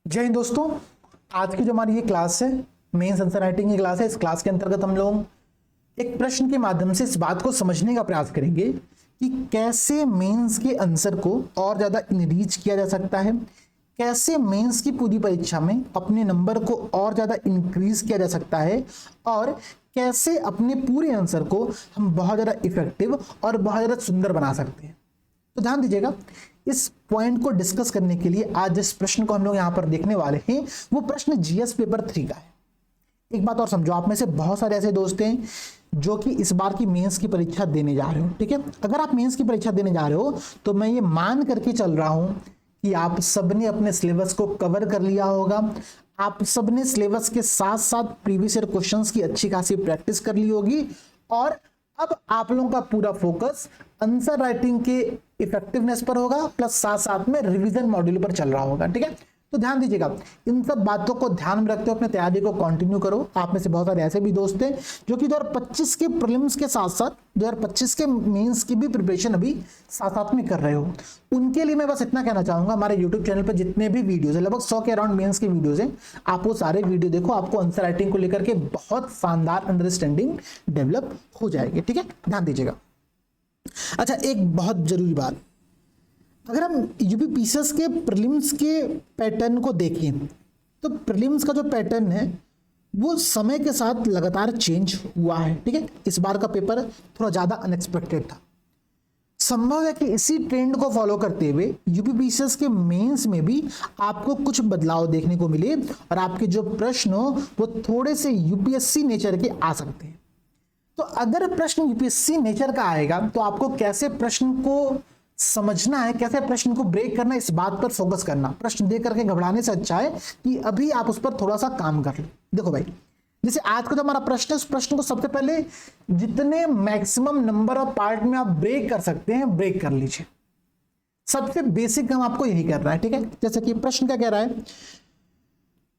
जय हिंद दोस्तों। आज की जो हमारी ये क्लास है मेंस आंसर राइटिंग की क्लास है। इस क्लास के अंतर्गत हम लोग एक प्रश्न के माध्यम से इस बात को समझने का प्रयास करेंगे कि कैसे मेंस के आंसर को और ज्यादा इनरीच किया जा सकता है, कैसे मेंस की पूरी परीक्षा में अपने नंबर को और ज्यादा इंक्रीज किया जा सकता है और कैसे अपने पूरे आंसर को हम बहुत ज्यादा इफेक्टिव और बहुत ज्यादा सुंदर बना सकते हैं। तो ध्यान दीजिएगा, इस पॉइंट को डिस्कस करने के लिए आज जिस प्रश्न को हम लोग यहां पर देखने वाले हैं वो प्रश्न जीएस पेपर 3 का है। एक बात और समझो, आप में से बहुत सारे ऐसे दोस्त हैं जो कि इस बार की मेंस की परीक्षा देने जा रहे हो। ठीक है, अगर आप मेंस की परीक्षा देने जा रहे हो तो मैं ये मान करके चल रहा हूं कि आप सबने अपने सिलेबस को कवर कर लिया होगा, आप सबने सिलेबस के साथ साथ प्रीवियस ईयर क्वेश्चंस की अच्छी खासी प्रैक्टिस कर ली होगी और अब आप लोगों का पूरा फोकस आंसर राइटिंग के इफेक्टिवनेस पर होगा, प्लस साथ साथ में रिवीजन मॉड्यूल पर चल रहा होगा। ठीक है, तो ध्यान दीजिएगा, इन सब बातों को ध्यान में रखते हुए अपने तैयारी को कंटिन्यू करो। आप में से बहुत सारे ऐसे भी दोस्त हैं जो कि 2025 के प्रीलिम्स के साथ साथ 2025 के मेंस की भी प्रिपरेशन अभी साथ साथ में कर रहे हो। उनके लिए मैं बस इतना कहना चाहूंगा, हमारे यूट्यूब चैनल पर जितने भी वीडियोज है, लगभग 100 के अराउंड मेंस के वीडियोज हैं, आप वो सारे वीडियो देखो, आपको आंसर राइटिंग को लेकर के बहुत शानदार अंडरस्टैंडिंग डेवलप हो जाएगी। ठीक है, ध्यान दीजिएगा। अच्छा, एक बहुत जरूरी बात, अगर हम यूपी पीसीएस के प्रीलिम्स के पैटर्न को देखें तो प्रीलिम्स का जो पैटर्न है वो समय के साथ लगातार चेंज हुआ है। ठीक है, इस बार का पेपर थोड़ा ज्यादा अनएक्सपेक्टेड था। संभव है कि इसी ट्रेंड को फॉलो करते हुए यूपी पीसीएस के मेंस में भी आपको कुछ बदलाव देखने को मिले और आपके जो प्रश्न हो वो थोड़े से यूपीएससी नेचर के आ सकते हैं। तो अगर प्रश्न यूपीएससी नेचर का आएगा तो आपको कैसे प्रश्न को समझना है, कैसे प्रश्न को ब्रेक करना है, इस बात पर फोकस करना। प्रश्न देख करके घबराने से अच्छा है कि अभी आप उस पर थोड़ा सा काम कर लो। देखो भाई, जैसे आज का जो हमारा प्रश्न है उस प्रश्न को सबसे पहले जितने मैक्सिमम नंबर ऑफ पार्ट में आप ब्रेक कर सकते हैं ब्रेक कर लीजिए। सबसे बेसिक काम आपको यही करना है। ठीक है, जैसे कि प्रश्न क्या कह रहा है,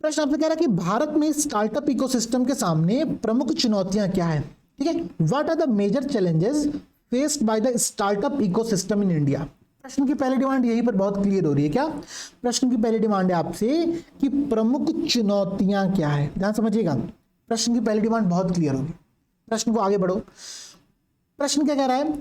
प्रश्न आपसे कह रहा है कि भारत में स्टार्टअप इकोसिस्टम के सामने प्रमुख चुनौतियां क्या है। ठीक है, what are the major challenges faced by the startup ecosystem in India. प्रश्न की पहली डिमांड यहीं पर बहुत क्लियर हो रही है। क्या प्रश्न की पहली डिमांड है आपसे कि प्रमुख चुनौतियां क्या है। ध्यान समझिएगा, प्रश्न की पहली डिमांड बहुत क्लियर होगी। प्रश्न को आगे बढ़ो। प्रश्न क्या कह रहा है,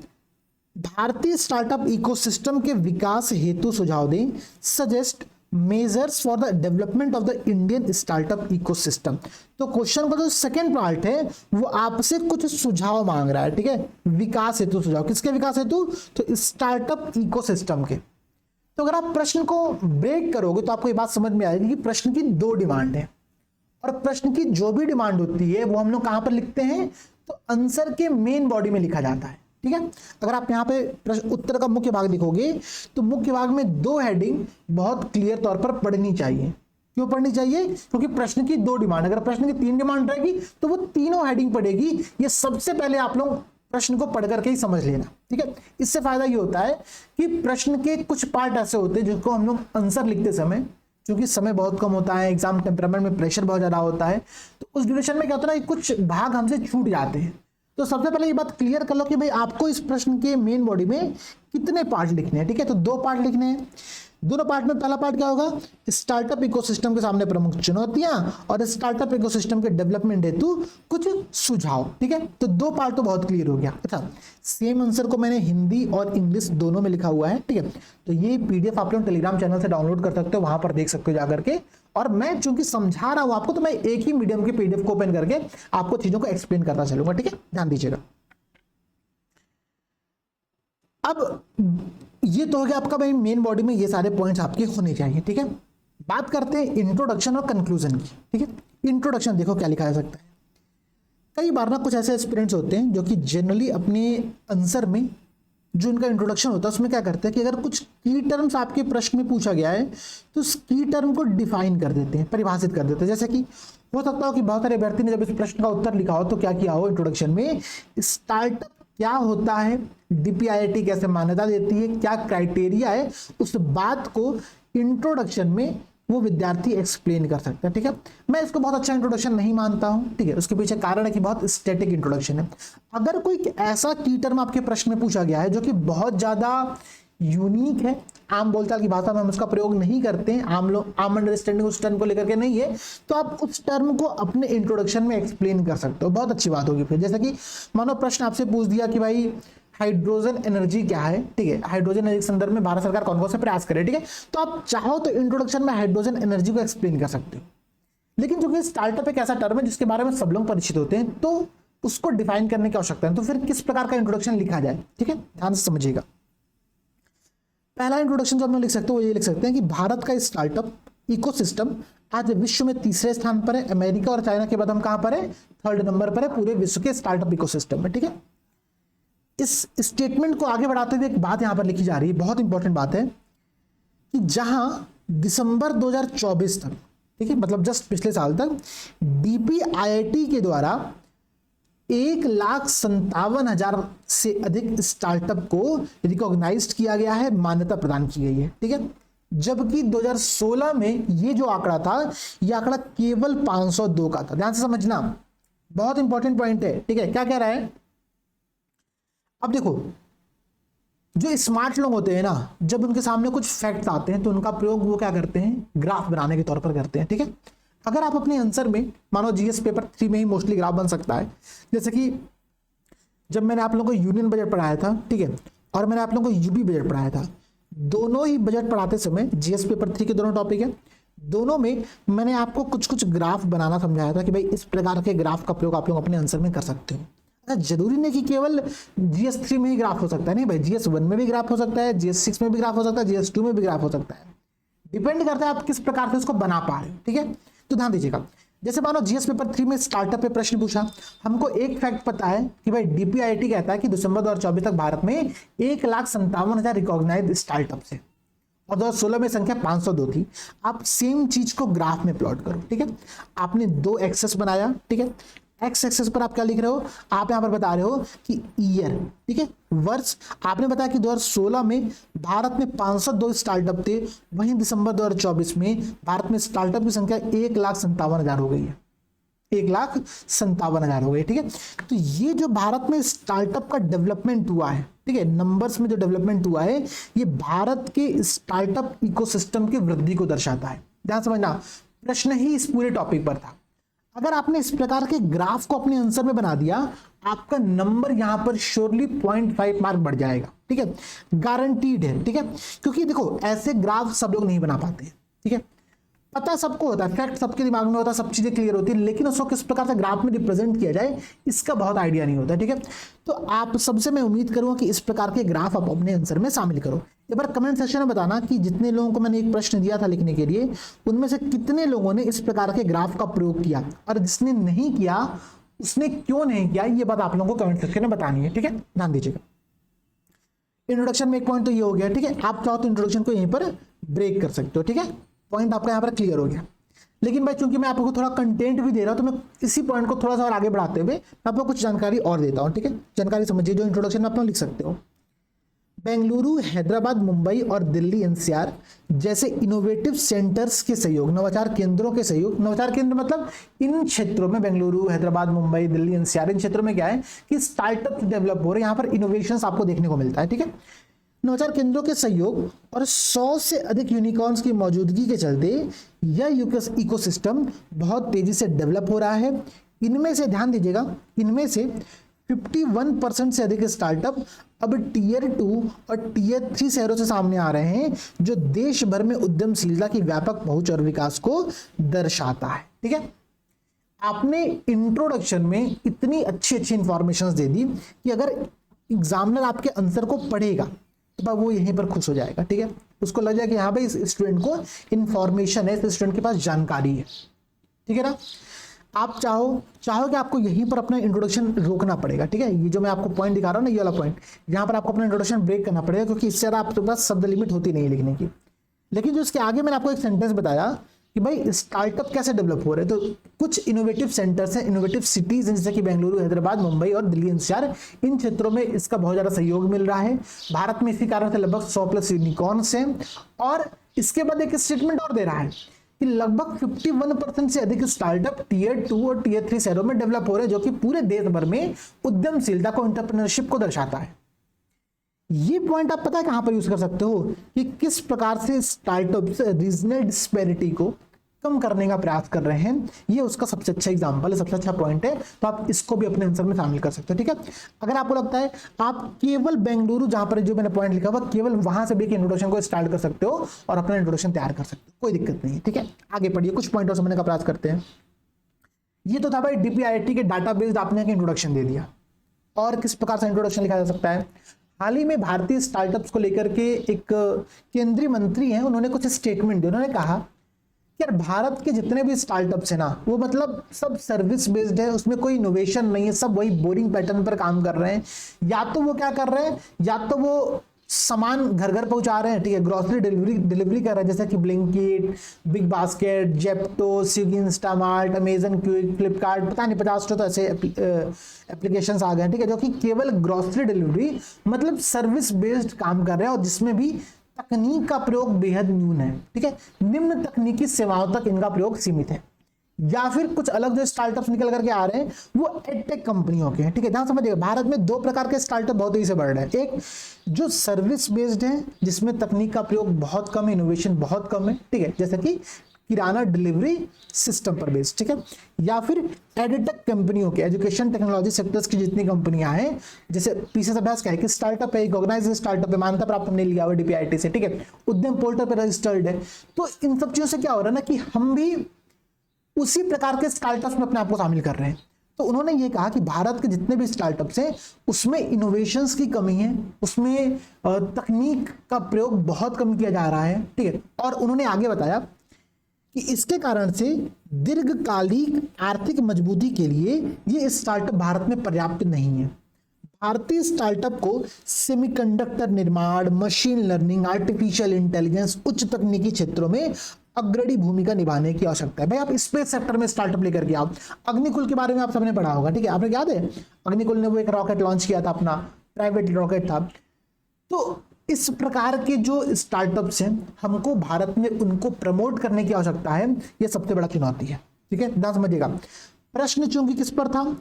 भारतीय स्टार्टअप इकोसिस्टम के विकास हेतु सुझाव दें, suggest measures for the development of the Indian startup ecosystem. तो क्वेश्चन का जो सेकंड पार्ट है वो आपसे कुछ सुझाव मांग रहा है। ठीक है, विकास हेतु सुझाव, किसके विकास हेतु, तो स्टार्टअप इकोसिस्टम के। तो अगर आप प्रश्न को ब्रेक करोगे तो आपको ये बात समझ में आएगी कि प्रश्न की दो डिमांड है और प्रश्न की जो भी डिमांड होती है वो हम लोग कहां पर लिखते हैं, तो आंसर के मेन बॉडी में लिखा जाता है। ठीक है, अगर आप यहाँ पे उत्तर का मुख्य भाग लिखोगे तो मुख्य भाग में दो हेडिंग बहुत क्लियर तौर पर पढ़नी चाहिए। क्यों पढ़नी चाहिए, क्योंकि प्रश्न की दो डिमांड, अगर प्रश्न की तीन डिमांड रहेगी तो वो तीनों हेडिंग पढ़ेगी। ये सबसे पहले आप लोग प्रश्न को पढ़ करके ही समझ लेना। ठीक है, इससे फायदा ये होता है कि प्रश्न के कुछ पार्ट ऐसे होते हैं जिसको हम लोग आंसर लिखते समय, क्योंकि समय बहुत कम होता है, एग्जाम टेम्परामेंट में प्रेशर बहुत ज्यादा होता है, तो उस ड्यूरेशन में क्या होता है कि कुछ भाग हमसे छूट जाते हैं। तो सबसे पहले ये बात क्लियर कर लो कि भाई आपको इस प्रश्न के मेन बॉडी में कितने पार्ट लिखने हैं। ठीक है, तो दो पार्ट लिखने हैं। दोनों पार्ट में पहला पार्ट क्या होगा, स्टार्टअप इकोसिस्टम के सामने प्रमुख चुनौतियां और स्टार्टअप इकोसिस्टम के डेवलपमेंट हेतु कुछ सुझाव। ठीक है, तो दो पार्ट तो बहुत क्लियर हो गया। अच्छा, सेम आंसर को मैंने हिंदी और इंग्लिश दोनों में लिखा हुआ है। ठीक है, तो ये पीडीएफ आप लोग टेलीग्राम चैनल से डाउनलोड कर सकते हो, वहां पर देख सकते हो जाकर के। और मैं चूंकि समझा रहा हूं आपको तो मैं एक ही मीडियम के पीडीएफ को ओपन करके आपको चीजों को एक्सप्लेन करता चलूंगा। ठीक है, ध्यान दीजिएगा। अब ये तो हो गया आपका भाई मेन बॉडी में ये सारे पॉइंट्स आपके होने चाहिए। ठीक है, बात करते हैं इंट्रोडक्शन और कंक्लूजन की। ठीक है, इंट्रोडक्शन देखो क्या लिखा जा सकता है। कई बार ना कुछ ऐसे एस्पिरेंट्स होते हैं जो कि जनरली अपने आंसर में जो उनका इंट्रोडक्शन होता है उसमें क्या करते हैं कि अगर कुछ की टर्म्स आपके प्रश्न में पूछा गया है तो उस की टर्म को डिफाइन कर देते हैं, परिभाषित कर देते हैं। जैसे कि हो सकता हो कि बहुत सारे अभ्यर्थी ने जब इस प्रश्न का उत्तर लिखा हो तो क्या किया हो, इंट्रोडक्शन में स्टार्टअप क्या होता है, डीपीआईआईटी कैसे मान्यता देती है, क्या क्राइटेरिया है, उस बात को इंट्रोडक्शन में वो विद्यार्थी एक्सप्लेन कर सकता है। ठीक है, मैं इसको बहुत अच्छा इंट्रोडक्शन नहीं मानता हूं। ठीक है, उसके पीछे कारण है कि बहुत स्टैटिक इंट्रोडक्शन है। अगर कोई ऐसा की टर्म आपके प्रश्न में पूछा गया है जो कि बहुत ज्यादा यूनिक है, आम बोलचाल की भाषा में हम उसका प्रयोग नहीं करते हैं, आम अंडरस्टैंडिंग उस टर्म को लेकर के नहीं है, तो आप उस टर्म को अपने इंट्रोडक्शन में एक्सप्लेन कर सकते हो, बहुत अच्छी बात होगी। फिर जैसे कि मानो प्रश्न आपसे पूछ दिया कि भाई हाइड्रोजन एनर्जी क्या है, ठीक है, हाइड्रोजन एनर्जी के संदर्भ में भारत सरकार कौन कौन से प्रयास करे, ठीक है, तो आप चाहो तो इंट्रोडक्शन में हाइड्रोजन एनर्जी को एक्सप्लेन कर सकते हो। लेकिन चूंकि स्टार्टअप एक ऐसा टर्म है जिसके बारे में सब लोग परिचित होते हैं, तो उसको डिफाइन करने की आवश्यकता है, तो फिर किस प्रकार का इंट्रोडक्शन लिखा जाए, ठीक है, ध्यान से समझिएगा। पहला इंट्रोडक्शन जो हम लिख सकते हैं वो ये लिख सकते हैं कि भारत का स्टार्टअप इकोसिस्टम आज विश्व में तीसरे स्थान पर है, अमेरिका और चाइना के बाद हम कहां पर है, थर्ड नंबर पर है पूरे विश्व के स्टार्टअप इकोसिस्टम में, ठीक है। इस स्टेटमेंट को आगे बढ़ाते हुए एक बात यहां पर लिखी जा रही है, बहुत इंपॉर्टेंट बात है, कि जहां दिसंबर 2024 तक, ठीक है, मतलब जस्ट पिछले साल तक DPIIT के द्वारा 1,57,000 से अधिक स्टार्टअप को रिकॉग्नाइज्ड किया गया है, मान्यता प्रदान की गई है, ठीक है। जबकि 2016 में ये जो आंकड़ा था, ये आंकड़ा केवल 502 का था। ध्यान से समझना, बहुत इंपॉर्टेंट पॉइंट है, ठीक है। क्या कह रहा है, अब देखो, जो स्मार्ट लोग होते हैं ना, जब उनके सामने कुछ फैक्ट्स आते हैं तो उनका प्रयोग वो क्या करते हैं, ग्राफ बनाने के तौर पर करते हैं, ठीक है। अगर आप अपने आंसर में, मानो जीएस पेपर 3 में ही मोस्टली ग्राफ बन सकता है, जैसे कि जब मैंने आप लोगों को यूनियन बजट पढ़ाया था, ठीक है, और मैंने आप लोगों को यूपी बजट पढ़ाया था, दोनों ही बजट पढ़ाते समय, जीएस पेपर 3 के दोनों टॉपिक है, दोनों में मैंने आपको कुछ कुछ ग्राफ बनाना समझाया था कि भाई इस प्रकार के ग्राफ का प्रयोग आप लोग अपने आंसर में कर सकते हो। जरूरी नहीं कि केवल जीएस 3 में ही ग्राफ हो सकता है, नहीं भाई, जीएस 1 में भी ग्राफ हो सकता है, जीएस 6 में भी ग्राफ हो सकता है, जीएस 2 में भी ग्राफ हो सकता है, डिपेंड करता है आप किस प्रकार से उसको बना पा रहे हो, ठीक है। तो ध्यान दीजिएगा, जैसे मानो जीएस पेपर 3 में स्टार्टअप पे प्रश्न पूछा, हमको एक फैक्ट पता है कि भाई DPIIT कहता है कि दिसंबर 2024 तक भारत में 1,57,000 रिकॉग्नाइज्ड स्टार्टअप है और 2016 में संख्या 502 थी। आप सेम चीज को ग्राफ में प्लॉट करो, ठीक है। आपने 2 एक्सेस बनाया, ठीक है, एक्स एक्सेस पर आप क्या लिख रहे हो, आप यहां पर बता रहे हो कि ईयर, ठीक है, वर्ष। आपने बताया कि 2016 में भारत में 502 स्टार्टअप थे, वहीं दिसंबर 2024 में भारत में स्टार्टअप की संख्या 1,57,000 हो गई है, 1,57,000 हो गई, ठीक है। तो ये जो भारत में स्टार्टअप का डेवलपमेंट हुआ है, ठीक है, नंबर्स में जो डेवलपमेंट हुआ है, ये भारत के स्टार्टअप इकोसिस्टम की वृद्धि को दर्शाता है। ध्यान समझना, प्रश्न ही इस पूरे टॉपिक पर था। अगर आपने इस प्रकार के ग्राफ को अपने आंसर में बना दिया, आपका नंबर यहां पर श्योरली 0.5 मार्क बढ़ जाएगा, ठीक है, गारंटीड है, ठीक है। क्योंकि देखो, ऐसे ग्राफ सब लोग नहीं बना पाते, ठीक है। पता सबको होता है, फैक्ट सबके दिमाग में होता है, सब चीजें क्लियर होती है, लेकिन उसको किस प्रकार से ग्राफ में रिप्रेजेंट किया जाए, इसका बहुत आइडिया नहीं होता, ठीक है। तो आप सबसे मैं उम्मीद करूंगा कि इस प्रकार के ग्राफ आप अपने आंसर में शामिल करो। एक बार कमेंट सेक्शन में बताना कि जितने लोगों को मैंने एक प्रश्न दिया था लिखने के लिए, उनमें से कितने लोगों ने इस प्रकार के ग्राफ का प्रयोग किया, और जिसने नहीं किया उसने क्यों नहीं किया, ये बात आप लोगों को कमेंट सेक्शन में बतानी है, ठीक है, ध्यान दीजिएगा। इंट्रोडक्शन में एक पॉइंट तो ये हो गया, ठीक है। आप चाहो तो इंट्रोडक्शन को यहीं पर ब्रेक कर सकते हो, ठीक है, पॉइंट आपका यहाँ पर क्लियर हो गया। लेकिन भाई चूंकि मैं आपको थोड़ा कंटेंट भी दे रहा हूं, तो मैं इसी पॉइंट को थोड़ा सा और आगे बढ़ाते हुए मैं आपको कुछ जानकारी और देता हूं, ठीक है। जानकारी समझिए, जो इंट्रोडक्शन में आप लोग लिख सकते हो। बेंगलुरु, हैदराबाद, मुंबई और दिल्ली एनसीआर जैसे इनोवेटिव सेंटर्स के सहयोग, नवाचार केंद्रों के सहयोग, नवाचार केंद्र मतलब इन क्षेत्रों में, बेंगलुरु, हैदराबाद, मुंबई, दिल्ली एनसीआर, इन क्षेत्रों में क्या है कि स्टार्टअप डेवलप हो रहे हैं, यहाँ पर इनोवेशंस आपको देखने को मिलता है, ठीक है। नवाचार केंद्रों के सहयोग और 100 से अधिक यूनिकॉर्न्स की मौजूदगी के चलते यह इकोसिस्टम बहुत तेजी से डेवलप हो रहा है। इनमें से ध्यान दीजिएगा, इनमें से 51% से अधिक स्टार्टअप अब टियर 2 और टियर 3 शहरों से सामने आ रहे हैं, जो देश भर में उद्यमशीलता की व्यापक पहुंच और विकास को दर्शाता है, ठीक है। आपने इंट्रोडक्शन में इतनी अच्छी अच्छी इंफॉर्मेशन दे दी कि अगर एग्जामिनर आपके आंसर को पढ़ेगा तो वो यहीं पर खुश हो जाएगा, ठीक है। उसको लग जाएगा कि हाँ भाई, इस स्टूडेंट को इंफॉर्मेशन है, इस स्टूडेंट के पास जानकारी है, ठीक है ना। आप चाहो कि आपको यहीं पर अपना इंट्रोडक्शन रोकना पड़ेगा, ठीक है। ये जो मैं आपको पॉइंट दिखा रहा हूं ना, ये वाला पॉइंट, यहाँ पर आपको अपना इंट्रोडक्शन ब्रेक करना पड़ेगा, क्योंकि इससे ज़्यादा आपके पास शब्द लिमिट होती नहीं है लिखने की। लेकिन जो इसके आगे मैंने आपको एक सेंटेंस बताया कि भाई स्टार्टअप कैसे डेवलप हो रहे हैं, तो कुछ इनोवेटिव सेंटर्स हैं, इनोवेटिव सिटीज हैं, जैसे कि बेंगलुरु, हैदराबाद, मुंबई और दिल्ली एनसीआर, इन क्षेत्रों में इसका बहुत ज़्यादा सहयोग मिल रहा है। भारत में इसी कारण से लगभग 100+ यूनिकॉर्न्स हैं। और इसके बाद एक स्टेटमेंट और दे रहा है कि लगभग 51% से अधिक स्टार्टअप टियर 2 और टियर 3 शहरों में डेवलप हो रहे हैं, जो कि पूरे देश भर में उद्यमशीलता को, एंटरप्रेन्योरशिप को दर्शाता है। ये पॉइंट आप पता है कहां पर यूज कर सकते हो कि किस प्रकार से स्टार्टअप्स रीजनल डिस्पैरिटी को कम करने का प्रयास कर रहे हैं। ये उसका सबसे अच्छा एग्जांपल है, सबसे अच्छा पॉइंट है, तो आप इसको भी अपने आंसर में शामिल कर सकते हो। ठीक है, अगर आपको लगता है आप केवल बेंगलुरु, जहां पर जो मैंने पॉइंट लिखा हुआ, केवल वहां से भी एक इंट्रोडक्शन को स्टार्ट कर सकते हो और अपना इंट्रोडक्शन तैयार कर सकते हो, कोई दिक्कत नहीं है। ठीक है, आगे पढ़िए, कुछ पॉइंट और समझने का प्रयास करते हैं। ये तो था भाई डीपीआईटी के डाटा बेस्ड आपने इंट्रोडक्शन दे दिया। और किस प्रकार से इंट्रोडक्शन लिखा जा सकता है? हाल ही में भारतीय स्टार्टअप्स को लेकर के एक केंद्रीय मंत्री हैं, उन्होंने कुछ स्टेटमेंट दिया। उन्होंने कहा कि यार भारत के जितने भी स्टार्टअप्स है ना, वो मतलब सब सर्विस बेस्ड है, उसमें कोई इनोवेशन नहीं है, सब वही बोरिंग पैटर्न पर काम कर रहे हैं। या तो वो क्या कर रहे हैं, या तो वो सामान घर घर पहुंचा रहे हैं, ठीक है, ग्रोसरी डिलीवरी कर रहे हैं, जैसे कि Blinkit, big basket, Zepto, Swiggy, Instamart, Amazon, quick, Flipkart, पता नहीं 50 तो ऐसे एप्लीकेशंस आ गए हैं, ठीक है, जो कि केवल ग्रोसरी डिलीवरी मतलब सर्विस बेस्ड काम कर रहे हैं और जिसमें भी तकनीक का प्रयोग बेहद न्यून है। ठीक है, निम्न तकनीकी सेवाओं तक इनका प्रयोग सीमित है। या फिर कुछ अलग जो स्टार्टअप्स निकल करके आ रहे हैं वो एडटेक कंपनियों के हैं। ठीक है, ध्यान समझिएगा, भारत में दो प्रकार के स्टार्टअप बहुत तेजी से बढ़ रहे हैं। एक जो सर्विस बेस्ड है, जिसमें तकनीक का प्रयोग बहुत कम है, इनोवेशन बहुत कम है, ठीक है, जैसे कि किराना डिलीवरी सिस्टम पर बेस्ड। ठीक है, या फिर एडटेक कंपनियों के, एजुकेशन टेक्नोलॉजी सेक्टर्स की जितनी कंपनियां हैं, जैसे पीछे अभ्यास क्या है कि स्टार्टअप है, ऑर्गेनाइज स्टार्टअप है, मान्यता प्राप्त हमने लिया हुआ डीपीआईटी से, ठीक है, उद्यम पोर्टल पर रजिस्टर्ड है। तो इन सब चीजों से क्या हो रहा है ना कि हम भी उसी प्रकार के स्टार्टअप्स में अपने आप को शामिल कर रहे हैं। तो उन्होंने ये कहा कि भारत के जितने भी स्टार्टअप्स हैं उसमें इनोवेशंस की कमी है, उसमें तकनीक का प्रयोग बहुत कम किया जा रहा है। ठीक है, और उन्होंने आगे बताया कि इसके कारण से दीर्घकालिक आर्थिक मजबूती के लिए ये स्टार्टअप भारत में पर्याप्त नहीं है। भारतीय स्टार्टअप को सेमीकंडक्टर निर्माण, मशीन लर्निंग, आर्टिफिशियल इंटेलिजेंस, उच्च तकनीकी क्षेत्रों में अग्रणी भूमिका निभाने की आवश्यकता है। भाई आप स्पेस सेक्टर में स्टार्टअप लेकर के आओ। अग्निकुल के बारे में आप सबने पढ़ा होगा, ठीक है, आपने याद है अग्निकुल ने वो एक रॉकेट लॉन्च किया था, अपना प्राइवेट रॉकेट था। तो इस प्रकार के जो स्टार्टअप्स हैं, हमको भारत में उनको प्रमोट करने की आवश्यकता है, ये सबसे बड़ा चुनौती है। ठीक है, ध्यान समझिएगा। प्रश्न चूंकि किस पर था?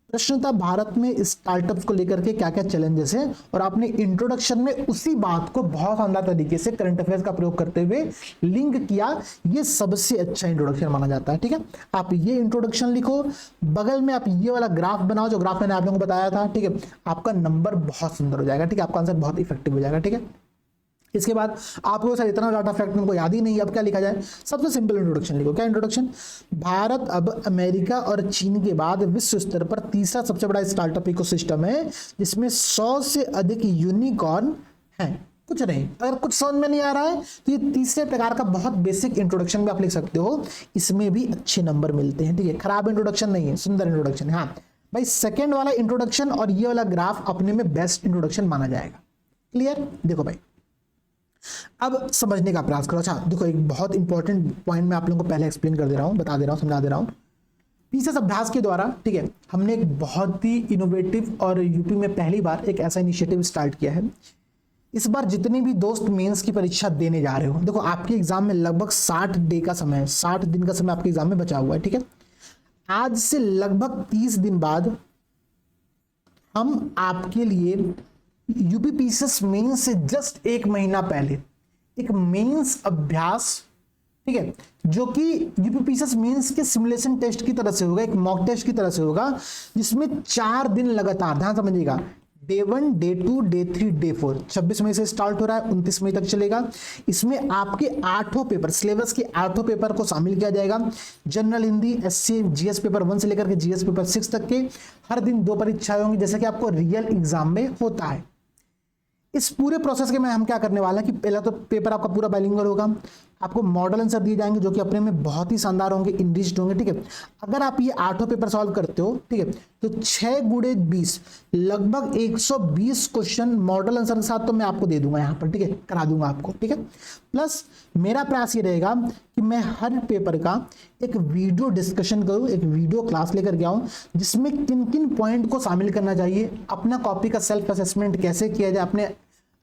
प्रश्न था भारत में स्टार्टअप्स को लेकर के क्या क्या चैलेंजेस हैं, और आपने इंट्रोडक्शन में उसी बात को बहुत शानदार तरीके से करंट अफेयर्स का प्रयोग करते हुए लिंक किया। ये सबसे अच्छा इंट्रोडक्शन माना जाता है। ठीक है, आप ये इंट्रोडक्शन लिखो, बगल में आप ये वाला ग्राफ बनाओ, जो ग्राफ मैंने आप लोगों को बताया था। ठीक है, आपका नंबर बहुत सुंदर हो जाएगा। ठीक है, आपका आंसर बहुत इफेक्टिव हो जाएगा। ठीक है, इसके बाद आपको सर इतना डाटा फैक्ट मेरे को याद ही नहीं, अब क्या लिखा जाए? सबसे सिंपल इंट्रोडक्शन लिखो। क्या इंट्रोडक्शन? भारत अब अमेरिका और चीन के बाद विश्व स्तर पर तीसरा सबसे बड़ा स्टार्टअप इकोसिस्टम है, जिसमें 100 से अधिक यूनिकॉर्न है। कुछ नहीं, अगर कुछ समझ में नहीं आ रहा है तो ये तीसरे प्रकार का बहुत बेसिक इंट्रोडक्शन भी आप लिख सकते हो, इसमें भी अच्छे नंबर मिलते हैं। ठीक है, खराब इंट्रोडक्शन नहीं है, सुंदर इंट्रोडक्शन है। हाँ भाई, सेकेंड वाला इंट्रोडक्शन और ये वाला ग्राफ अपने में बेस्ट इंट्रोडक्शन माना जाएगा। क्लियर? देखो भाई, अब समझने का प्रयास करो। अच्छा देखो, एक बहुत इंपॉर्टेंट पॉइंट मैं आप लोगों को पहले एक्सप्लेन कर दे रहा हूं, बता दे रहा हूं, समझा दे रहा हूं। पीसेस अभ्यास के द्वारा, ठीक है, हमने एक बहुत ही इनोवेटिव और यूपी में पहली बार एक ऐसा इनिशिएटिव स्टार्ट किया है। इस बार जितने भी दोस्त मेंस की परीक्षा देने जा रहे हो, देखो आपके एग्जाम में लगभग 60 डे का समय है, 60 दिन का समय आपके एग्जाम में बचा हुआ है। ठीक है, आज से लगभग 30 दिन बाद हम आपके लिए यूपी पीसेस मेंस से जस्ट एक महीना पहले एक मेंस अभ्यास, ठीक है, जो कि यूपी पीसेस मेंस के सिमुलेशन टेस्ट की तरह से होगा, एक मॉक टेस्ट की तरह से होगा, जिसमें 4 दिन लगातार, ध्यान समझिएगा, डे 1, डे 2, डे 3, डे 4, 26 मई से स्टार्ट हो रहा है, 29 मई तक चलेगा। इसमें आपके 8 पेपर, सिलेबस के 8 पेपर को शामिल किया जाएगा। General Hindi, SC, GS paper 1 से लेकर के जीएस पेपर 6 तक के। हर दिन 2 परीक्षाएं होंगी, जैसे कि आपको रियल एग्जाम में होता है। इस पूरे प्रोसेस के में हम क्या करने वाले हैं कि पहला तो पेपर आपका पूरा बाइलिंगुअल होगा, आपको मॉडल आंसर दिए जाएंगे जो कि अपने में बहुत ही शानदार होंगे, इनरिच्ड होंगे। ठीक है, अगर आप ये 8 पेपर सॉल्व करते हो, ठीक है, तो 6 गुणे 20 लगभग 120 क्वेश्चन मॉडल आंसर के साथ तो मैं आपको दे दूंगा यहाँ पर। ठीक है, करा दूंगा आपको। ठीक है, प्लस मेरा प्रयास ये रहेगा कि मैं हर पेपर का एक वीडियो डिस्कशन करूँ, एक वीडियो क्लास लेकर के आऊँ, जिसमें किन किन पॉइंट को शामिल करना चाहिए, अपना कॉपी का सेल्फ असेसमेंट कैसे किया जाए,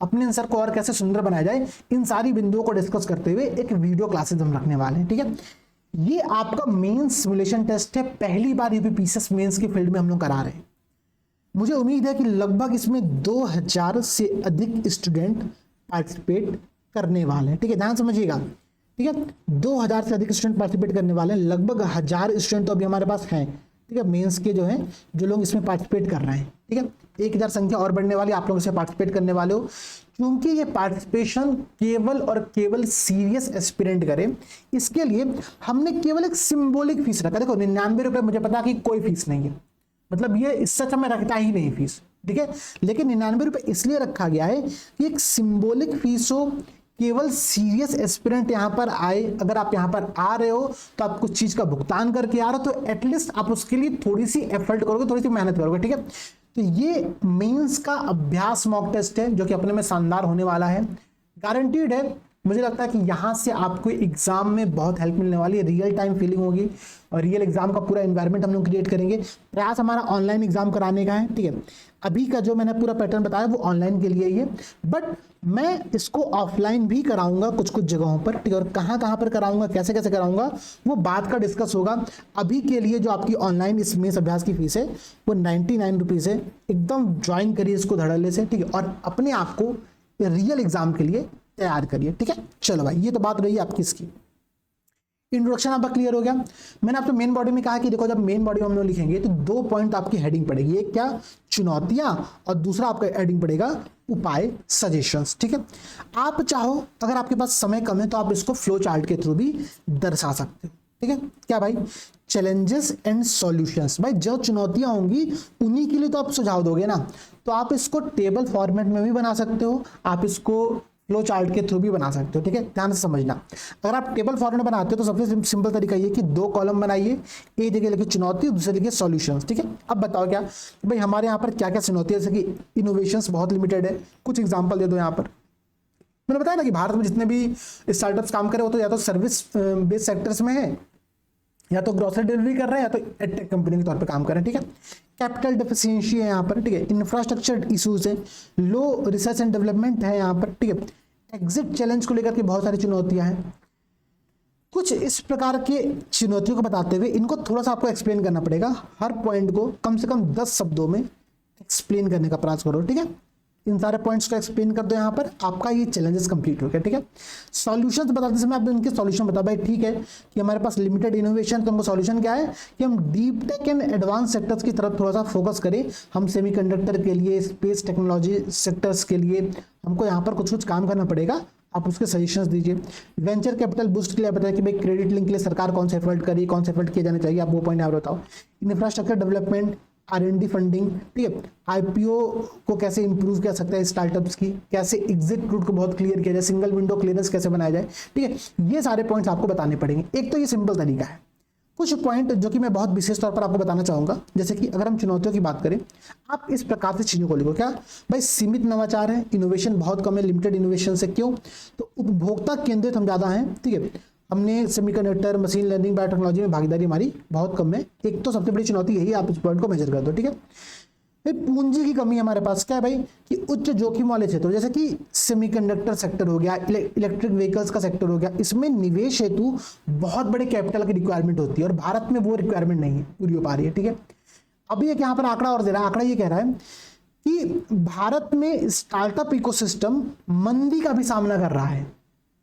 अपने आंसर को और कैसे सुंदर बनाया जाए, इन सारी बिंदुओं को डिस्कस करते हुए एक वीडियो क्लासेस हम रखने वाले हैं। ठीक है, ये आपका मेंस सिमुलेशन टेस्ट है, पहली बार यूपी पीसेस मेंस की फील्ड में हम लोग करा रहे हैं। मुझे उम्मीद है कि लगभग इसमें 2000 से अधिक स्टूडेंट पार्टिसिपेट करने वाले हैं। ठीक है, ध्यान समझिएगा। ठीक है, 2000 से अधिक स्टूडेंट पार्टिसिपेट करने वाले हैं। लगभग 1000 स्टूडेंट तो अभी हमारे पास हैं। ठीक है, मेंस के जो हैं, जो लोग इसमें पार्टिसिपेट कर रहे हैं। ठीक है, 1000 संख्या और बढ़ने वाली, आप लोग इसमें पार्टिसिपेट करने वाले हो। क्योंकि ये पार्टिसिपेशन केवल और केवल सीरियस एस्पिरेंट करे, इसके लिए हमने केवल एक सिंबॉलिक फीस रखा। देखो 99 रुपए, मुझे पता कि कोई फीस नहीं है, मतलब ये इससे अच्छा मैं रखता ही नहीं फीस। ठीक है, लेकिन 99 रुपए इसलिए रखा गया है कि एक सिंबॉलिक फीस हो, केवल सीरियस एस्पिरेंट यहां पर आए। अगर आप यहां पर आ रहे हो तो आप कुछ चीज का भुगतान करके आ रहे हो, तो एटलीस्ट आप उसके लिए थोड़ी सी एफर्ट करोगे, थोड़ी सी मेहनत करोगे। ठीक है, तो ये मेंस का अभ्यास मॉक टेस्ट है, जो कि अपने में शानदार होने वाला है, गारंटीड है। मुझे लगता है कि यहां से आपको एग्जाम में बहुत हेल्प मिलने वाली है, रियल टाइम फीलिंग होगी और रियल एग्जाम का पूरा एनवायरनमेंट हम लोग क्रिएट करेंगे। प्रयास हमारा ऑनलाइन एग्जाम कराने का है। ठीक है, अभी का जो मैंने पूरा पैटर्न बताया वो ऑनलाइन के लिए ही है, बट मैं इसको ऑफलाइन भी कराऊंगा कुछ कुछ जगहों पर। ठीक है, और कहां कहां पर कराऊंगा, कैसे कैसे कराऊंगा, वो बात का डिस्कस होगा। अभी के लिए जो आपकी ऑनलाइन इस मेंस अभ्यास की फीस है वो 99 रुपीज है। एकदम ज्वाइन करिए इसको धड़ल्ले से। ठीक है, और अपने आप को रियल एग्जाम के लिए तैयार करिए। ठीक है, चलो भाई, ये तो बात रही आपकी इसकी। इंट्रोडक्शन आपका क्लियर हो गया। मैंने आपको मेन बॉडी में कहा कि देखो, जब मेन बॉडी में हम लोग लिखेंगे तो 2 पॉइंट आपकी हेडिंग पड़ेगी, एक क्या, चुनौतियां, और दूसरा आपका हेडिंग पड़ेगा उपाय, सजेशंस। ठीक है, आप चाहो, अगर आपके पास समय कम है तो आप इसको फ्लो चार्ट के थ्रू भी दर्शा सकते हो। ठीक है, क्या भाई, चैलेंजेस एंड सॉल्यूशंस। भाई जो चुनौतियां होंगी उन्हीं के लिए तो आप सुझाव दोगे ना, तो आप इसको टेबल फॉर्मेट में भी बना सकते हो, आप इसको फ्लो चार्ट के थ्रू भी बना सकते हो। ठीक है, ध्यान से समझना। अगर आप टेबल फॉर्मेट बनाते हो तो सबसे सिंपल तरीका ये कि 2 कॉलम बनाइए, एक जगह लिखिए चुनौती, दूसरी लिखिए सॉल्यूशंस। ठीक है, अब बताओ क्या भाई हमारे यहाँ पर क्या क्या चुनौती है, जैसे कि इनोवेशंस बहुत लिमिटेड है, कुछ एग्जांपल दे दो। यहाँ पर मैंने बताया ना कि भारत में जितने भी स्टार्टअप्स काम कर रहे हो तो या तो सर्विस बेस्ड सेक्टर्स में है, या तो ग्रोसरी डिलीवरी कर रहे हैं, या तो एडटेक कंपनी के तौर पे काम कर रहे हैं। ठीक है, कैपिटल डेफिशिएंसी है यहाँ पर। ठीक है, इंफ्रास्ट्रक्चर इश्यूज है, लो रिसर्च एंड डेवलपमेंट है यहाँ पर। ठीक है, एग्जिट चैलेंज को लेकर के बहुत सारी चुनौतियां हैं। कुछ इस प्रकार के चुनौतियों को बताते हुए इनको थोड़ा सा आपको एक्सप्लेन करना पड़ेगा। हर पॉइंट को कम से कम 10 शब्दों में एक्सप्लेन करने का प्रयास करो। ठीक है, इन सारे पॉइंट्स को एक्सप्लेन कर दो, यहाँ पर आपका ये चैलेंजेस कंप्लीट हो गया। ठीक है, सॉल्यूशंस बताते समय आप इनके सॉल्यूशन बता, भाई ठीक है कि हमारे पास लिमिटेड इनोवेशन, तो हमको सॉल्यूशन क्या है कि हम deep tech and advance sectors की तरफ थोड़ा सा फोकस करें। हम सेमीकंडक्टर के लिए, स्पेस टेक्नोलॉजी सेक्टर्स के लिए हमको यहाँ पर कुछ कुछ काम करना पड़ेगा, आप उसके सजेशंस दीजिए। वेंचर कैपिटल बूस्ट के लिए बताएं कि भाई क्रेडिट लिंक के लिए सरकार कौन से एफर्ट करी, कौन से एफर्ट किए जाने चाहिए, आप वो पॉइंट यहाँ पर बताओ। इंफ्रास्ट्रक्चर डेवलपमेंट, R&D फंडिंग, ठीक है, IPO को कैसे इंप्रूव कर सकता है स्टार्टअप्स की, कैसे एग्जिट रूट को बहुत क्लियर किया जाए, सिंगल विंडो क्लियरेंस कैसे बनाया जाए। ठीक है, ये सारे पॉइंट्स आपको बताने पड़ेंगे। एक तो ये सिंपल तरीका है, कुछ पॉइंट जो कि मैं बहुत विशेष तौर पर आपको बताना चाहूंगा, जैसे कि अगर हम चुनौतियों की बात करें, आप इस प्रकार से चीजों को लिखो। क्या भाई, सीमित नवाचार है, इनोवेशन बहुत कम है, लिमिटेड इनोवेशन से क्यों, तो उपभोक्ता केंद्रित हम ज्यादा हैं। ठीक है, हमने सेमीकंडक्टर, मशीन लर्निंग, बायोटेक्नोलॉजी में भागीदारी हमारी बहुत कम है। एक तो सबसे बड़ी चुनौती यही है, आप इस पॉइंट को मेजर कर दो। ठीक है, भाई पूंजी की कमी हमारे पास क्या है भाई कि उच्च जोखिम वाले क्षेत्रों जैसे कि सेमीकंडक्टर सेक्टर हो गया, इलेक्ट्रिक व्हीकल्स का सेक्टर हो गया, इसमें निवेश हेतु बहुत बड़े कैपिटल की रिक्वायरमेंट होती है और भारत में वो रिक्वायरमेंट नहीं है, पूरी हो पा रही है। ठीक है, अभी एक यहाँ पर आंकड़ा और दे रहा है, आंकड़ा ये कह रहा है कि भारत में स्टार्टअप इकोसिस्टम मंदी का भी सामना कर रहा है।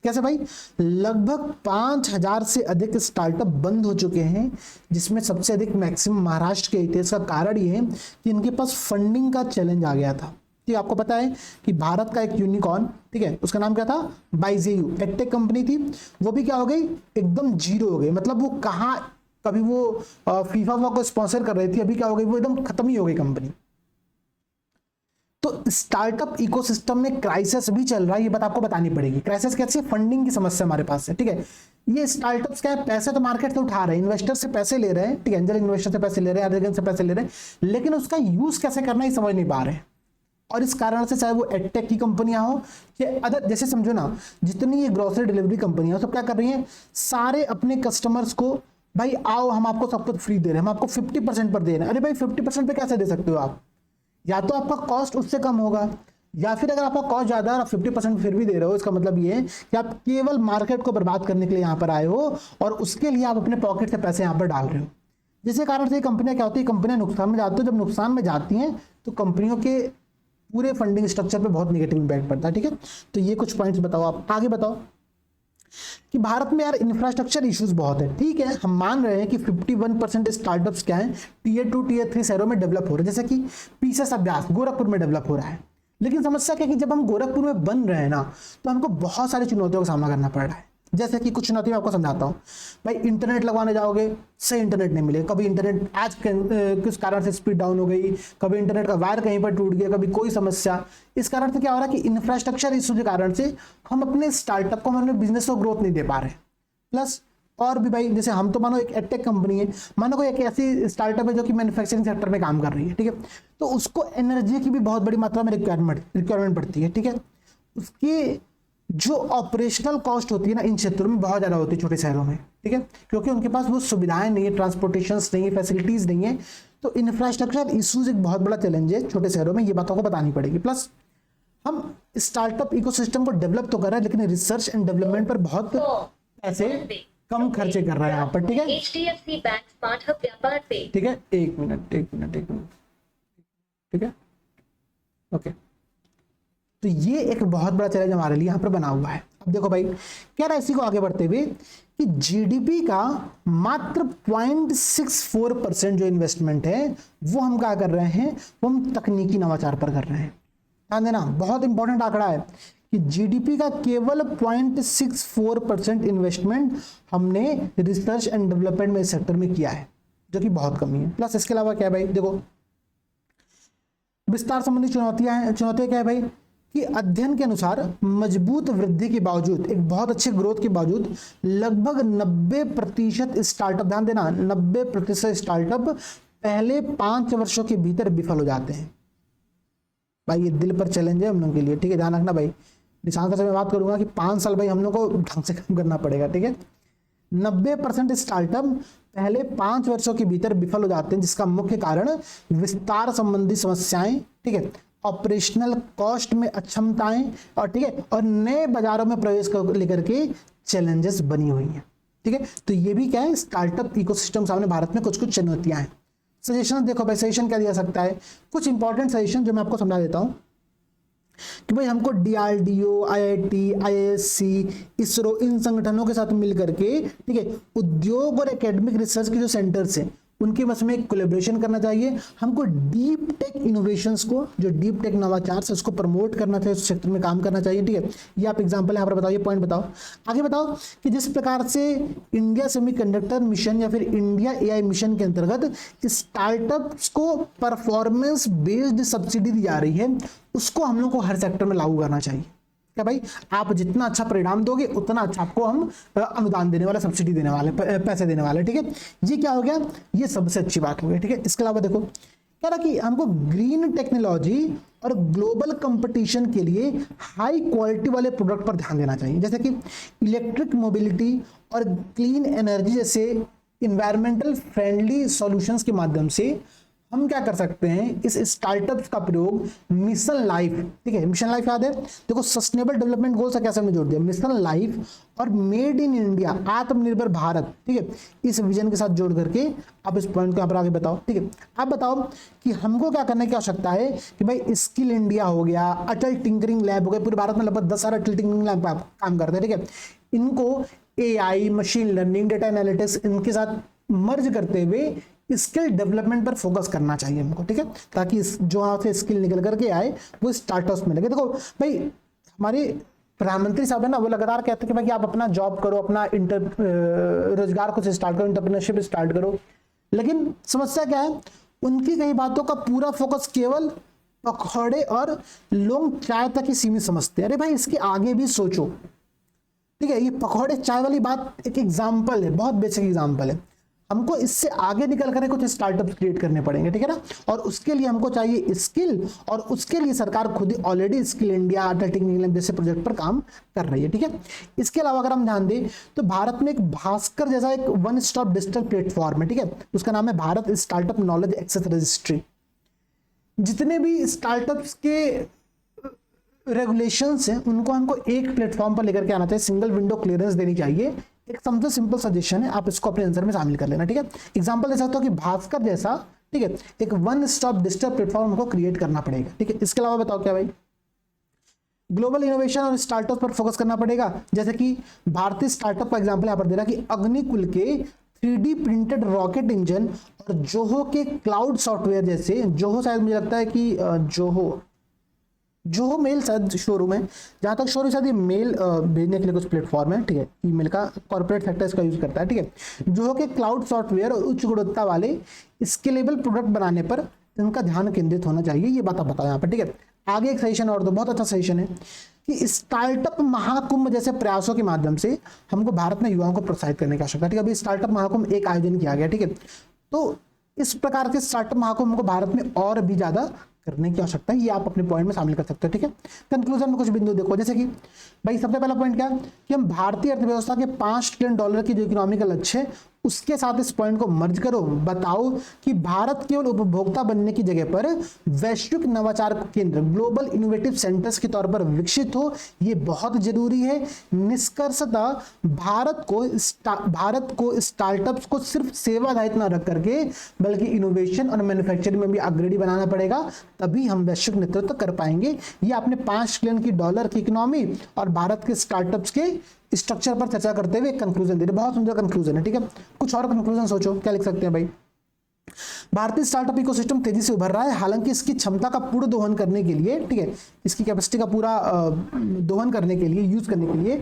कैसे भाई, लगभग 5000 से अधिक स्टार्टअप बंद हो चुके हैं, जिसमें सबसे अधिक मैक्सिमम महाराष्ट्र के थे। इसका कारण ये है कि इनके पास फंडिंग का चैलेंज आ गया था। ठीक, आपको पता है कि भारत का एक यूनिकॉर्न, ठीक है, उसका नाम क्या था, बाइजेयू, एडटेक कंपनी थी, वो भी क्या हो गई, एकदम जीरो हो गई। मतलब वो कहाँ, कभी वो फीफा को स्पॉन्सर कर रही थी, अभी क्या हो गई, वो एकदम खत्म ही हो गई कंपनी। तो स्टार्टअप इकोसिस्टम में क्राइसिस भी चल रहा है, ये बात आपको बतानी पड़ेगी। क्राइसिस कैसे, फंडिंग की समस्या हमारे पास है। ठीक है, ये स्टार्टअप्स क्या है, पैसे तो मार्केट से उठा रहे हैं, इन्वेस्टर से पैसे ले रहे हैं, ठीक है, एंजल इन्वेस्टर से पैसे ले रहे हैं, अर्गन से पैसे ले रहे हैं, लेकिन उसका यूज कैसे करना ही समझ नहीं पा रहे हैं। और इस कारण से चाहे वो एडटेक की कंपनियां हो या अदर, जैसे समझो ना, जितनी ये ग्रोसरी डिलीवरी कंपनियां सब क्या कर रही हैं, सारे अपने कस्टमर्स को भाई आओ हम आपको सब कुछ फ्री दे रहे हैं, हम आपको 50% पर दे रहे हैं। अरे भाई 50% पे कैसे दे सकते हो आप, या तो आपका कॉस्ट उससे कम होगा, या फिर अगर आपका कॉस्ट ज्यादा है और 50% फिर भी दे रहे हो, इसका मतलब ये है कि आप केवल मार्केट को बर्बाद करने के लिए यहां पर आए हो और उसके लिए आप अपने पॉकेट से पैसे यहां पर डाल रहे हो। जिसके कारण से कंपनियां क्या होती है, कंपनियां नुकसान में जाती है। जब नुकसान में जाती हैं तो कंपनियों के पूरे फंडिंग स्ट्रक्चर पे बहुत नेगेटिव इंपैक्ट पड़ता है। ठीक है, तो ये कुछ पॉइंट्स बताओ आप। आगे बताओ कि भारत में यार इंफ्रास्ट्रक्चर इश्यूज बहुत है। ठीक है, हम मान रहे हैं कि 51% स्टार्टअप्स क्या है, टीयर 2 टीयर 3 शहरों में डेवलप हो रहे हैं, जैसे कि पीसेस अभ्यास गोरखपुर में डेवलप हो रहा है। लेकिन समस्या क्या है कि जब हम गोरखपुर में बन रहे हैं ना, तो हमको बहुत सारी चुनौतियों का सामना करना पड़ रहा है। जैसे कि कुछ चुनौतियां आपको समझाता हूं। भाई इंटरनेट लगवाने जाओगे, सही इंटरनेट नहीं मिलेगा, कभी इंटरनेट आज किस कारण से स्पीड डाउन हो गई, कभी इंटरनेट का वायर कहीं पर टूट गया, कभी कोई समस्या। इस कारण से क्या हो रहा है कि इंफ्रास्ट्रक्चर इशू के कारण से हम अपने स्टार्टअप को, हम अपने बिजनेस को ग्रोथ नहीं दे पा रहे। प्लस और भी भाई, जैसे हम तो मानो एक एडटेक कंपनी है, मानो कोई एक ऐसी स्टार्टअप है जो कि मैन्युफैक्चरिंग सेक्टर में काम कर रही है। ठीक है, तो उसको एनर्जी की भी बहुत बड़ी मात्रा में रिक्वायरमेंट पड़ती है। ठीक है, उसकी जो ऑपरेशनल कॉस्ट होती है ना इन क्षेत्रों में बहुत ज़्यादा होती है, छोटे शहरों में। ठीक है, क्योंकि उनके पास वो सुविधाएं नहीं है, ट्रांसपोर्टेशन नहीं है, फैसिलिटीज नहीं है। तो इंफ्रास्ट्रक्चर इशूज एक बहुत बड़ा चैलेंज है छोटे शहरों में, ये बातों को बतानी पड़ेगी। प्लस हम स्टार्टअप इकोसिस्टम को डेवलप तो कर रहे हैं, लेकिन रिसर्च एंड डेवलपमेंट पर बहुत पैसे कम खर्चे कर रहे हैं यहाँ पर। ठीक है, HDFC बैंक स्मार्ट हब व्यापार पे। ठीक है, एक मिनट। ठीक है, ओके। तो ये एक बहुत बड़ा चैलेंज हमारे लिए यहाँ पर बना हुआ है। अब देखो भाई, क्या रहा इसी को आगे बढ़ते हुए कि जीडीपी का मात्र 0.64% जो इन्वेस्टमेंट है वो हम क्या कर रहे हैं, वो हम तकनीकी नवाचार पर कर रहे हैं। ध्यान देना, बहुत इंपॉर्टेंट आंकड़ा है कि जीडीपी का केवल 0.64% इन्वेस्टमेंट हमने रिसर्च एंड डेवलपमेंट में इस सेक्टर में किया है, जो कि बहुत कमी है। प्लस इसके अलावा क्या है भाई, देखो विस्तार संबंधी चुनौतियां क्या है भाई कि अध्ययन के अनुसार मजबूत वृद्धि के बावजूद, एक बहुत अच्छे ग्रोथ के बावजूद लगभग 90% स्टार्टअप, ध्यान देना 90% स्टार्टअप पहले 5 वर्षों के भीतर विफल हो जाते हैं। भाई ये दिल पर चैलेंज है हम लोगों के लिए। ठीक है, ध्यान रखना भाई, निशान से मैं बात करूंगा कि 5 साल भाई हम लोग को ढंग से काम करना पड़ेगा। ठीक है, 90% स्टार्टअप पहले 5 वर्षों के भीतर विफल हो जाते हैं, जिसका मुख्य कारण विस्तार संबंधी समस्याएं, ठीक है, ऑपरेशनल कॉस्ट में अक्षमताएं, और ठीक है, और नए बाजारों में प्रवेश को लेकर के चैलेंजेस बनी हुई हैं। ठीक है, तो ये भी क्या है, स्टार्टअप इकोसिस्टम सामने भारत में कुछ चुनौतियां हैं। सजेशन देखो भाई, सजेशन क्या दिया सकता है, कुछ इंपॉर्टेंट सजेशन जो मैं आपको समझा देता हूं कि भाई हमको डीआरडीओ, आईआईटी, आईएससी, इसरो, इन संगठनों के साथ मिल करके, ठीक है, उद्योग और एकेडमिक रिसर्च के जो सेंटर्स हैं उनके बस में एक कोलैबोरेशन करना चाहिए। हमको डीप टेक इनोवेशंस को, जो डीप टेक नवाचार से उसको प्रमोट करना चाहिए, उस सेक्टर में काम करना चाहिए। ठीक है, ये आप एग्जांपल यहाँ पर बताओ, ये पॉइंट बताओ। आगे बताओ कि जिस प्रकार से इंडिया सेमीकंडक्टर मिशन या फिर इंडिया एआई मिशन के अंतर्गत स्टार्टअप्स को परफॉर्मेंस बेस्ड सब्सिडी दी जा रही है, उसको हम लोग को हर सेक्टर में लागू करना चाहिए। क्या भाई, आप जितना अच्छा परिणाम दोगे उतना अच्छा आपको हम अनुदान देने वाला, सब्सिडी देने वाले, पैसे देने वाले। ठीक है, ये क्या हो गया, ये सबसे अच्छी बात हो गई। ठीक है, इसके अलावा देखो क्या रहा कि हमको ग्रीन टेक्नोलॉजी और ग्लोबल कंपटीशन के लिए हाई क्वालिटी वाले प्रोडक्ट पर ध्यान देना चाहिए, जैसे कि इलेक्ट्रिक मोबिलिटी और क्लीन एनर्जी जैसे इन्वायरमेंटल फ्रेंडली सॉल्यूशंस के माध्यम से हम क्या कर सकते हैं, इस स्टार्टअप्स का प्रयोग मिशन लाइफ, ठीक है, मिशन लाइफ याद है, देखो सस्टेनेबल डेवलपमेंट गोल से कैसे हमने जोड़ दिया, मिशन लाइफ और मेड इन इंडिया, आत्मनिर्भर भारत, ठीक है, इस विजन के साथ जोड़ करके आप इस पॉइंट को यहाँ पर आगे बताओ। ठीक है, आप बताओ कि हमको क्या करने की आवश्यकता है कि भाई स्किल इंडिया हो गया, अटल टिंकरिंग लैब हो गया, पूरे भारत में लगभग 10 सारे अटल टिंकरिंग लैब काम करते हैं। ठीक है, इनको AI, machine learning, data analytics इनके साथ मर्ज करते हुए स्किल डेवलपमेंट पर फोकस करना चाहिए हमको। ठीक है, ताकि जो वहां से स्किल निकल करके आए वो स्टार्टअप्स में लगे। देखो भाई, हमारे प्रधानमंत्री साहब है ना, वो लगातार कहते हैं कि भाई आप अपना जॉब करो, अपना रोजगार को स्टार्ट करो, एंटरप्रेन्योरशिप स्टार्ट करो। लेकिन समस्या क्या है, उनकी कई बातों का पूरा फोकस केवल पकौड़े और लोग चाय तक ही सीमित समझते हैं। अरे भाई, इसके आगे भी सोचो। ठीक है, ये पकौड़े चाय वाली बात एक एग्जाम्पल है, बहुत बेसिक एग्जाम्पल है। हमको इससे आगे निकल कर कुछ स्टार्टअप क्रिएट करने पड़ेंगे। ठीक है ना, और उसके लिए हमको चाहिए स्किल, और उसके लिए सरकार खुद ही ऑलरेडी स्किल इंडिया, अटल टिंकरिंग लैब जैसे प्रोजेक्ट पर काम कर रही है। ठीक है, इसके अलावा अगर हम ध्यान दें तो भारत में एक भास्कर जैसा एक वन स्टॉप डिजिटल प्लेटफॉर्म है। ठीक है, उसका नाम है Bharat startup knowledge access registry. जितने भी स्टार्टअप्स के रेगुलेशंस हैं उनको हमको एक प्लेटफॉर्म पर लेकर के आना चाहिए, सिंगल विंडो क्लियरेंस देनी चाहिए एक सबसे सिंपल सजेशन है, आप इसको अपने आंसर में शामिल कर लेना, ठीक है। एग्जांपल दे सकते हो कि भास्कर जैसा, ठीक है, एक वन स्टॉप डिजिटल प्लेटफॉर्म को क्रिएट करना पड़ेगा, ठीक है। इसके अलावा बताओ क्या भाई, ग्लोबल इनोवेशन और स्टार्टअप पर फोकस करना पड़ेगा, जैसे कि भारतीय स्टार्टअप का एग्जांपल यहाँ पर दे रहा है कि अग्निकुल के 3D प्रिंटेड रॉकेट इंजन और जोहो के क्लाउड सॉफ्टवेयर जैसे, जोहो शायद मुझे लगता है कि जोहो मेल शायद शोरूम है, जहाँ तक शोरूम शायद ये मेल भेजने के लिए कुछ प्लेटफॉर्म है, ठीक है, ईमेल का कॉर्पोरेट सेक्टर इसका यूज करता है, ठीक है। जोहो के क्लाउड सॉफ्टवेयर और उच्च गुणवत्ता वाले स्केलेबल प्रोडक्ट बनाने पर इनका ध्यान केंद्रित होना चाहिए, ये बात आप बताओ यहाँ पर, ठीक है। आगे एक सजेशन और, तो बहुत अच्छा सजेशन है कि स्टार्टअप महाकुंभ जैसे प्रयासों के माध्यम से हमको भारत में युवाओं को प्रोत्साहित करने की आवश्यकता है, ठीक है। अभी स्टार्टअप महाकुंभ एक आयोजन किया गया, ठीक है, तो इस प्रकार के स्टार्टअप महाकुंभ को भारत में और भी ज्यादा करने की आवश्यकता है, ये आप अपने पॉइंट में शामिल कर सकते हो, ठीक है। कंक्लूजन में कुछ बिंदु देखो, जैसे कि भाई सबसे पहला पॉइंट क्या कि हम भारतीय अर्थव्यवस्था के $5 ट्रिलियन की जो इकोनॉमी का लक्ष्य है उसके साथ इस पॉइंट को मर्ज करो, बताओ कि भारत केवल उपभोक्ता बनने की जगह पर वैश्विक नवाचार केंद्र, ग्लोबल इनोवेटिव सेंटर्स के तौर पर विकसित हो, ये बहुत जरूरी है। निष्कर्षतः भारत को स्टार्टअप्स को सिर्फ सेवा आधारित न रख करके बल्कि इनोवेशन और मैन्युफैक्चरिंग में भी अग्रणी बनाना पड़ेगा, तभी हम वैश्विक नेतृत्व कर पाएंगे। ये आपने $5 ट्रिलियन की इकोनॉमी और भारत के स्टार्टअप्स के स्ट्रक्चर पर चर्चा करते हुए कंक्लूजन दे रहे, बहुत सुंदर कंक्लूजन है, ठीक है। कुछ और कंक्लूजन सोचो, क्या लिख सकते हैं भाई। भारतीय स्टार्टअप इकोसिस्टम तेजी से उभर रहा है, हालांकि इसकी क्षमता का पूर्ण दोहन करने के लिए, ठीक है, इसकी कैपेसिटी का पूरा दोहन करने के लिए, यूज करने के लिए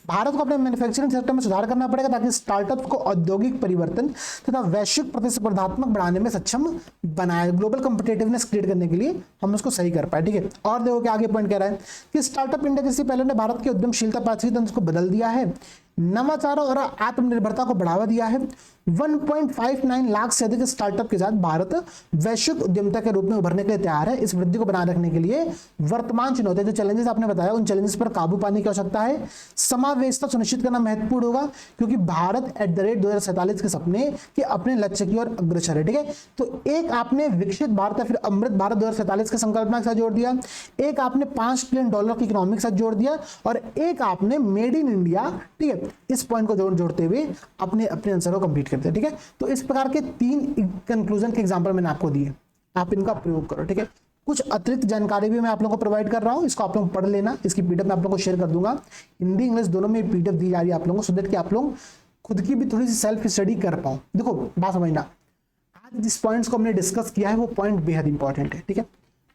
भारत को अपने मैन्युफैक्चरिंग सेक्टर में सुधार करना पड़ेगा ताकि स्टार्टअप को औद्योगिक परिवर्तन तथा वैश्विक प्रतिस्पर्धात्मक बनाने में सक्षम बनाए, ग्लोबल कॉम्पिटिटिवनेस क्रिएट करने के लिए हम उसको सही कर पाए, ठीक है। और देखो क्या आगे पॉइंट कह रहा है कि स्टार्टअप इंडिया जैसे पहले ने भारत के उद्यमशीलता पारिस्थितिकी तंत्र को बदल दिया है, नवाचारों और आत्मनिर्भरता को बढ़ावा दिया है। 1.59 लाख से अधिक स्टार्टअप के साथ भारत वैश्विक उद्यमिता के रूप में उभरने के लिए तैयार है। इस वृद्धि को बनाए रखने के लिए वर्तमान चुनौतियां, जो चैलेंजेस आपने बताया, उन चैलेंजेस पर काबू पाने की आवश्यकता है। समावेशिता सुनिश्चित करना महत्वपूर्ण होगा क्योंकि भारत @2047 के सपने के अपने लक्ष्य की ओर अग्रसर है, ठीक है। तो एक आपने विकसित भारत या फिर अमृत भारत 2047 की संकल्पना के साथ जोड़ दिया, एक आपने $5 ट्रिलियन की इकोनॉमी के साथ जोड़ दिया और एक आपने मेड इन इंडिया, ठीक है, इस पॉइंट को जोड़ते हुए अपने आंसर को कंप्लीट करते हैं, ठीक है। तो इस प्रकार के 3 कंक्लूजन के एग्जांपल मैंने आपको दिए, आप इनका प्रयोग करो, ठीक है। कुछ अतिरिक्त जानकारी भी मैं आप लोगों को प्रोवाइड कर रहा हूं, इसको आप लोग पढ़ लेना, इसकी पीडीएफ मैं आप लोगों को शेयर कर दूंगा, हिंदी इंग्लिश दोनों में पीडीएफ दी जा रही है आप लोगों को, सो दैट कि आप लोग खुद की भी थोड़ी सी सेल्फ स्टडी कर पाओ। देखो बात समझना, आज जिस पॉइंट्स को हमने डिस्कस किया है वो पॉइंट बेहद इंपॉर्टेंट है, ठीक है।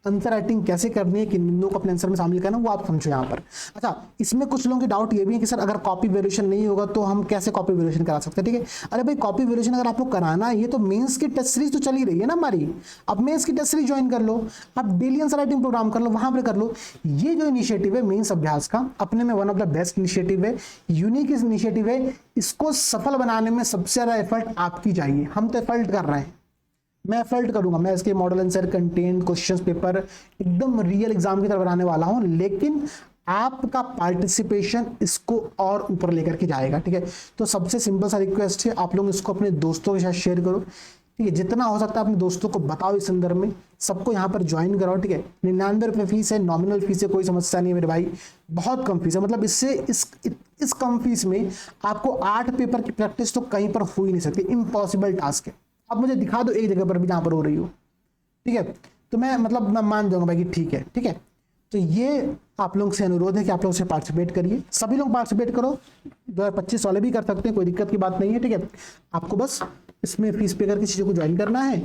आंसर राइटिंग कैसे करनी है, किन बिंदुओं को अपने आंसर में शामिल करना, वो आप समझो यहाँ पर। अच्छा, इसमें कुछ लोगों की डाउट ये भी है कि सर अगर कॉपी वैल्यूएशन नहीं होगा तो हम कैसे कॉपी वैल्यूएशन करा सकते हैं, ठीक है। अरे भाई कॉपी वैल्यूएशन अगर आपको कराना है, ये तो मेंस की टेस्ट सीरीज तो चल ही रही है ना हमारी, अब मेंस की टेस्ट सीरीज ज्वाइन कर लो, आप डेली आंसर राइटिंग प्रोग्राम कर लो, वहां पर कर लो। ये जो इनिशिएटिव है मेंस अभ्यास का, अपने में one of the best initiative है, यूनिक इनिशिएटिव है, इसको सफल बनाने में सबसे ज्यादा एफर्ट आपकी चाहिए। हम तो एफर्ट कर रहे हैं, मैं एफर्ट करूंगा, मैं इसके model answer, content, questions paper एकदम रियल एग्जाम की तरह बनाने वाला हूं, लेकिन आपका पार्टिसिपेशन इसको और ऊपर लेकर के जाएगा, ठीक है। तो सबसे सिंपल सा रिक्वेस्ट है, आप लोग इसको अपने दोस्तों के साथ शेयर करो, ठीक है, जितना हो सकता है अपने दोस्तों को बताओ इस संदर्भ में, सबको यहाँ पर ज्वाइन कराओ, ठीक है। 99 रुपये फीस है, नॉमिनल फीस है, कोई समस्या नहीं है मेरे भाई, बहुत कम फीस है, मतलब इससे इस कम फीस में आपको 8 पेपर की प्रैक्टिस तो कहीं पर हो ही नहीं सकती, इम्पॉसिबल टास्क है। आप मुझे दिखा दो एक जगह पर भी जहां पर हो रही हो, ठीक है, तो मैं मतलब मैं मान जाऊंगा भाई कि ठीक है, ठीक है। तो ये आप लोगों से अनुरोध है कि आप लोग से पार्टिसिपेट करिए, सभी लोग पार्टिसिपेट करो, 2025 वाले भी कर सकते हैं, कोई दिक्कत की बात नहीं है, ठीक है। आपको बस इसमें फीस पे करके चीजों को ज्वाइन करना है।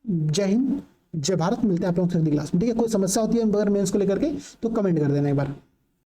जय हिंद, जय भारत, मिलते हैं आप लोगों से अगली क्लास में, ठीक है। कोई समस्या होती है अगर मेंस को लेकर के तो कमेंट कर देना एक बार।